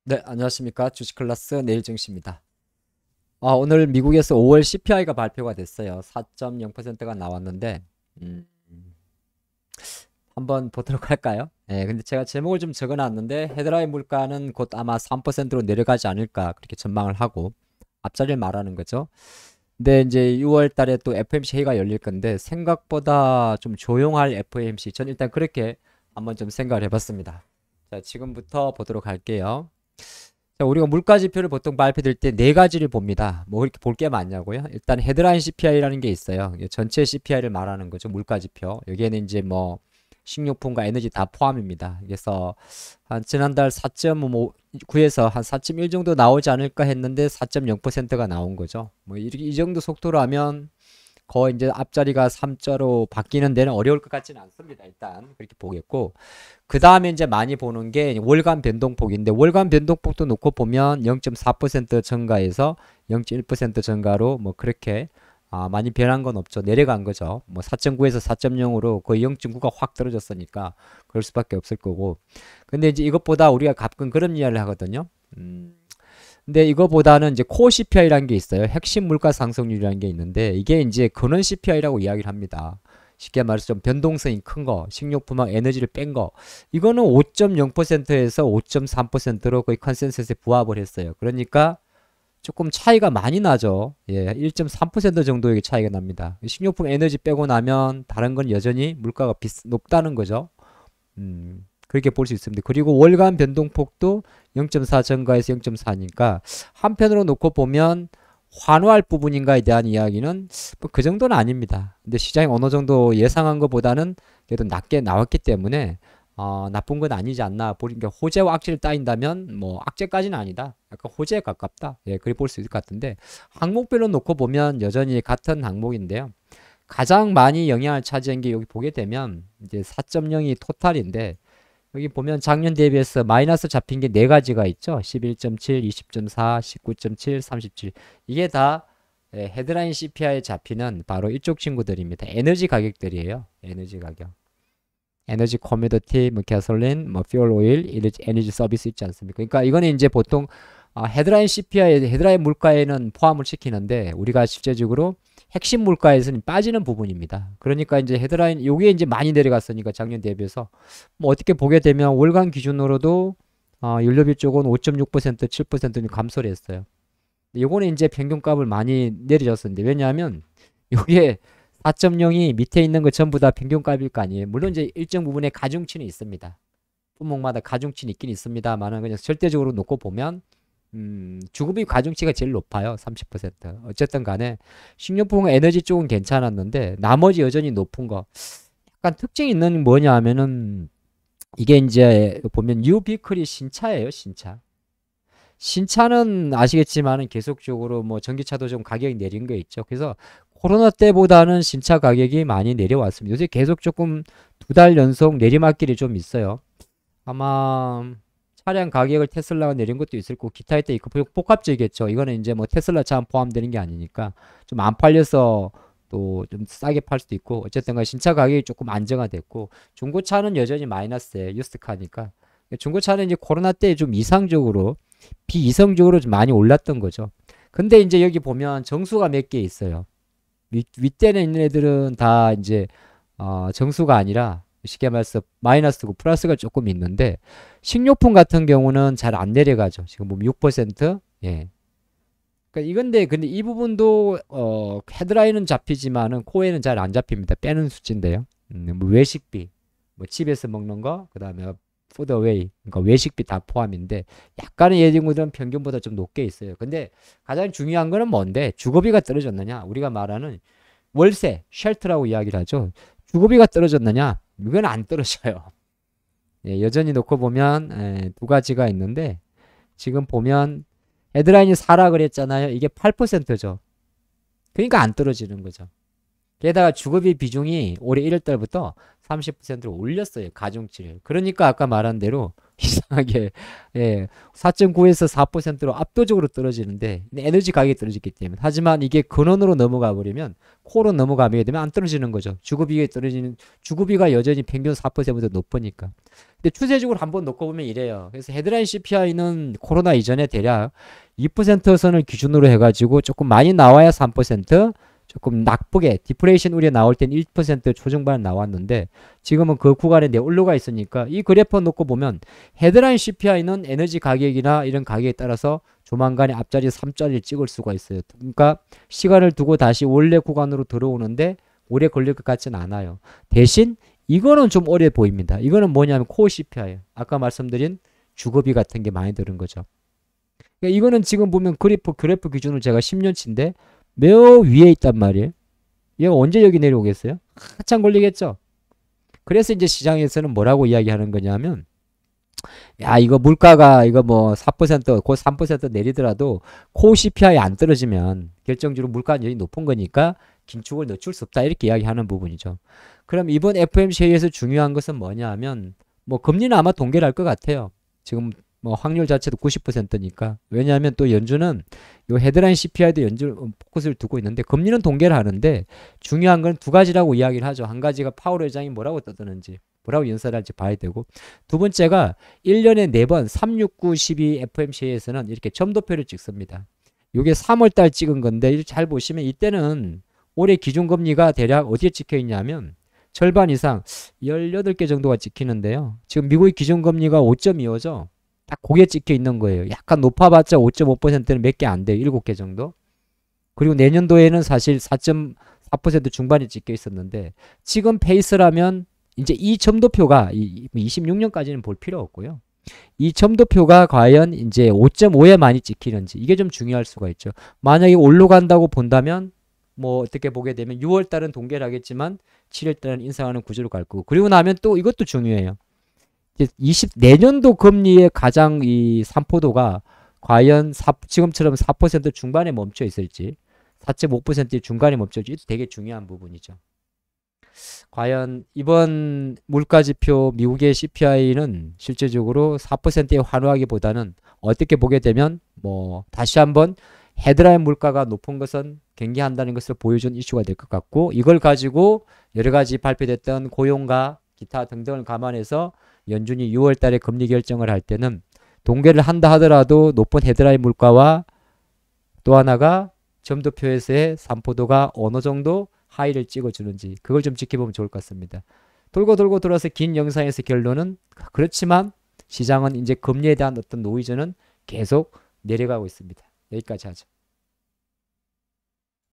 네, 안녕하십니까. 주식 클래스 내일 증시입니다. 오늘 미국에서 5월 CPI가 발표가 됐어요. 4.0%가 나왔는데, 한번 보도록 할까요? 네, 근데 제가 제목을 좀 적어 놨는데, 헤드라인 물가는 곧 아마 3%로 내려가지 않을까, 그렇게 전망을 하고, 앞자리를 말하는 거죠. 근데 이제 6월 달에 또 FOMC 회의가 열릴 건데, 생각보다 좀 조용할 FOMC. 저는 일단 그렇게 한번 좀 생각을 해봤습니다. 자, 지금부터 보도록 할게요. 자, 우리가 물가 지표를 보통 발표될 때 네 가지를 봅니다. 뭐 그렇게 볼 게 많냐고요? 일단 헤드라인 CPI라는 게 있어요. 전체 CPI를 말하는 거죠. 물가 지표. 여기에는 이제 뭐 식료품과 에너지 다 포함입니다. 그래서 한 지난달 4.9에서 한 4.1 정도 나오지 않을까 했는데 4.0%가 나온 거죠. 뭐 이렇게 이 정도 속도로 하면 거의 이제 앞자리가 3자로 바뀌는 데는 어려울 것 같지는 않습니다. 일단 그렇게 보겠고, 그 다음에 이제 많이 보는 게 월간 변동폭인데, 월간 변동폭도 놓고 보면 0.4% 증가해서 0.1% 증가로 뭐 그렇게 많이 변한 건 없죠. 내려간 거죠. 뭐 4.9에서 4.0으로 거의 0.9가 확 떨어졌으니까 그럴 수밖에 없을 거고. 근데 이제 이것보다 우리가 가끔 그런 이야기를 하거든요. 근데 이거보다는 이제 코어 CPI라는 게 있어요. 핵심 물가 상승률이라는 게 있는데, 이게 이제 근원 CPI라고 이야기를 합니다. 쉽게 말해서 좀 변동성이 큰 거, 식료품하고 에너지를 뺀 거. 이거는 5.0%에서 5.3%로 거의 컨센서스에 부합을 했어요. 그러니까 조금 차이가 많이 나죠. 예, 1.3% 정도의 차이가 납니다. 식료품 에너지 빼고 나면 다른 건 여전히 물가가 높다는 거죠. 그렇게 볼 수 있습니다. 그리고 월간 변동폭도 0.4 증가해서 0.4니까 한편으로 놓고 보면 환호할 부분인가에 대한 이야기는 뭐그 정도는 아닙니다. 근데 시장이 어느 정도 예상한 것보다는 그래도 낮게 나왔기 때문에 나쁜 건 아니지 않나. 보니까 호재와 악재를 따진다면 뭐 악재까지는 아니다. 약간 호재에 가깝다. 예, 그렇게 볼 수 있을 것 같은데, 항목별로 놓고 보면 여전히 같은 항목인데요. 가장 많이 영향을 차지한 게 여기 보게 되면 이제 4.0이 토탈인데, 여기 보면 작년 대비해서 마이너스 잡힌 게 네 가지가 있죠. 11.7, 20.4, 19.7, 37. 이게 다 헤드라인 CPI에 잡히는 바로 이쪽 친구들입니다. 에너지 가격들이에요. 에너지 가격. 에너지 커뮤니티, 뭐 가솔린, 뭐 퓨얼 오일, 에너지 서비스 있지 않습니까? 그러니까 이거는 이제 보통 헤드라인 CPI, 헤드라인 물가에는 포함을 시키는데, 우리가 실제적으로 핵심 물가에서는 빠지는 부분입니다. 그러니까 이제 헤드라인, 요게 이제 많이 내려갔으니까 작년 대비해서 뭐 어떻게 보게 되면 월간 기준으로도 연료비 쪽은 5.6%, 7% 감소를 했어요. 요거는 이제 평균값을 많이 내려줬었는데, 왜냐하면 요게 4.0이 밑에 있는 거 전부 다 평균값일 거 아니에요. 물론 이제 일정 부분에 가중치는 있습니다. 품목마다 가중치는 있긴 있습니다만은 그냥 절대적으로 놓고 보면 주급이 가중치가 제일 높아요. 30%. 어쨌든 간에 식료품 에너지 쪽은 괜찮았는데 나머지 여전히 높은 거. 약간 특징이 있는 뭐냐 하면은, 이게 이제 보면 뉴비클이 신차예요. 신차. 신차는 아시겠지만은 계속적으로 뭐 전기차도 좀 가격이 내린 거 있죠. 그래서 코로나 때보다는 신차 가격이 많이 내려왔습니다. 요새 계속 조금 2달 연속 내리막길이 좀 있어요. 아마 차량 가격을 테슬라가 내린 것도 있을 거고 기타 때 있고 복합적이겠죠. 이거는 이제 뭐 테슬라 차 포함되는 게 아니니까 좀 안 팔려서 또 좀 싸게 팔 수도 있고, 어쨌든 간 신차 가격이 조금 안정화됐고, 중고차는 여전히 마이너스에 유스트카니까. 중고차는 이제 코로나 때 좀 이상적으로 비이성적으로 좀 많이 올랐던 거죠. 근데 이제 여기 보면 정수가 몇 개 있어요. 윗대에 있는 애들은 다 이제 정수가 아니라 쉽게 말해서 마이너스고 플러스가 조금 있는데, 식료품 같은 경우는 잘 안 내려가죠. 지금 보면 6%. 예. 그러니까 이건데 근데 이 부분도 헤드라인은 잡히지만은 코에는 잘 안 잡힙니다. 빼는 수치인데요. 뭐 외식비, 뭐 집에서 먹는 거, 그다음에 푸드웨이, 그러니까 외식비 다 포함인데 약간의 예딩들은 평균보다 좀 높게 있어요. 근데 가장 중요한 거는 뭔데? 주거비가 떨어졌느냐? 우리가 말하는 월세, 쉘터라고 이야기를 하죠. 주거비가 떨어졌느냐? 이건 안 떨어져요. 예, 여전히 놓고 보면 두 가지가 있는데, 지금 보면 헤드라인이 하락을 했잖아요. 이게 8%죠. 그러니까 안 떨어지는 거죠. 게다가 주거비 비중이 올해 1월 달부터 30%로 올렸어요. 가중치를. 그러니까 아까 말한 대로 이상하게 예, 4.9에서 4%로 압도적으로 떨어지는데 에너지 가격이 떨어졌기 때문에. 하지만 이게 근원으로 넘어가 버리면 코로 넘어가게 되면 안 떨어지는 거죠. 주거비가 떨어지는 주거비가 여전히 평균 4%보다 높으니까. 근데 추세적으로 한번 놓고 보면 이래요. 그래서 헤드라인 CPI는 코로나 이전에 대략 2% 선을 기준으로 해가지고 조금 많이 나와야 3%, 조금 나쁘게 디프레이션 우려 나올 땐 1% 초중반 나왔는데 지금은 그 구간에 내 올라가 있으니까 이 그래프 놓고 보면 헤드라인 CPI는 에너지 가격이나 이런 가격에 따라서 조만간에 앞자리 3자리를 찍을 수가 있어요. 그러니까 시간을 두고 다시 원래 구간으로 들어오는데 오래 걸릴 것 같지는 않아요. 대신 이거는 좀 오래 보입니다. 이거는 뭐냐면 코어 CPI. 아까 말씀드린 주거비 같은 게 많이 들은 거죠. 그러니까 이거는 지금 보면 그래프 기준으로 제가 10년치인데 매우 위에 있단 말이에요. 얘가 언제 여기 내려오겠어요? 한참 걸리겠죠. 그래서 이제 시장에서는 뭐라고 이야기하는 거냐면 야 이거 물가가 이거 뭐 4%, 곧 3% 내리더라도 코어 CPI 안 떨어지면 결정적으로 물가는 여전히 높은 거니까 긴축을 늦출 수 없다 이렇게 이야기하는 부분이죠. 그럼 이번 FOMC 회의에서 중요한 것은 뭐냐 하면 뭐 금리는 아마 동결할 것 같아요. 지금 뭐 확률 자체도 90%니까. 왜냐하면 또 연준은 요 헤드라인 CPI도 연준 포커스를 두고 있는데 금리는 동결을 하는데 중요한 건 두 가지라고 이야기를 하죠. 한 가지가 파월 회장이 뭐라고 떠드는지 뭐라고 연설할지 봐야 되고 두 번째가 1년에 4번 3, 6, 9, 12 FOMC에서는 이렇게 점도표를 찍습니다. 요게 3월달 찍은 건데 잘 보시면 이때는 올해 기준금리가 대략 어디에 찍혀 있냐면 절반 이상 18개 정도가 찍히는데요. 지금 미국의 기준금리가 5.25죠. 딱 고개 찍혀 있는 거예요. 약간 높아봤자 5.5%는 몇 개 안 돼요. 7개 정도. 그리고 내년도에는 사실 4.4% 중반이 찍혀 있었는데 지금 페이스라면 이제 이 점도표가 26년까지는 볼 필요 없고요. 이 점도표가 과연 이제 5.5에 많이 찍히는지 이게 좀 중요할 수가 있죠. 만약에 올라간다고 본다면 뭐 어떻게 보게 되면 6월 달은 동결 하겠지만 7월 달은 인상하는 구조로 갈 거고 그리고 나면 또 이것도 중요해요. 내년도 금리의 가장 이 산포도가 과연 지금처럼 4% 중반에 멈춰 있을지 4.5% 중간에 멈춰 있을지 되게 중요한 부분이죠. 과연 이번 물가지표 미국의 CPI는 실제적으로 4%에 환호하기보다는 어떻게 보게 되면 뭐 다시 한번 헤드라인 물가가 높은 것은 경계한다는 것을 보여준 이슈가 될 것 같고 이걸 가지고 여러 가지 발표됐던 고용과 기타 등등을 감안해서 연준이 6월 달에 금리 결정을 할 때는 동결을 한다 하더라도 높은 헤드라인 물가와 또 하나가 점도표에서의 산포도가 어느 정도 하이를 찍어주는지 그걸 좀 지켜보면 좋을 것 같습니다. 돌고 돌고 돌아서 긴 영상에서 결론은 그렇지만 시장은 이제 금리에 대한 어떤 노이즈는 계속 내려가고 있습니다. 여기까지 하죠.